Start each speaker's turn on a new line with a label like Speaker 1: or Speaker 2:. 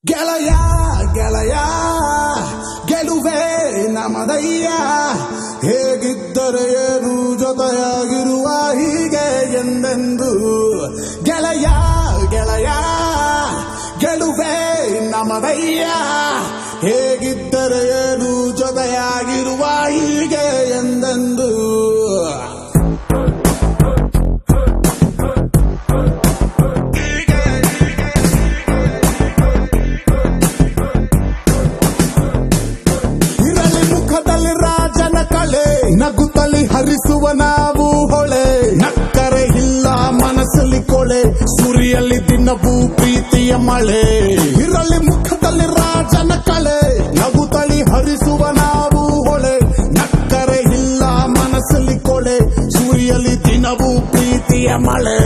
Speaker 1: ಗೆಳೆಯ ಗೆಳೆಯ ಗೆಲುವೆ ನಮದಯ್ಯ ಹೇಗಿದ್ದರೆ ಏನು ಜೊತೆಯಾಗಿರುವ ಹೀಗೆ ಎಂದೆಂದು ಗೆಳೆಯ ಗೆಳೆಯ ಗೆಲುವೆ ನಮದಯ್ಯ ಹೇಗಿದ್ದರೆ ಏನು ಜೊತೆಯಾಗಿರುವ ಹೀಗೆ ಎಂದೆಂದು ನಗುತ್ತಲಿ ಹರಿಸುವ ನಾವು ಹೊಳೆ ನಕ್ಕರೆ ಇಲ್ಲ ಮನಸ್ಸಲ್ಲಿ ಕೊಳೆ ಸುರಿಯಲ್ಲಿ ದಿನವೂ ಪ್ರೀತಿಯ ಮಳೆ ಇರಲಿ ಮುಖದಲ್ಲಿ ರಾಜನ ಕಳೆ ನಗುತ್ತಲಿ ಹರಿಸುವ ನಾವು ಹೊಳೆ ನಕ್ಕರೆ ಇಲ್ಲ ಮನಸ್ಸಲ್ಲಿ ಕೊಳೆ ಸುರಿಯಲ್ಲಿ ದಿನವೂ ಪ್ರೀತಿಯ ಮಳೆ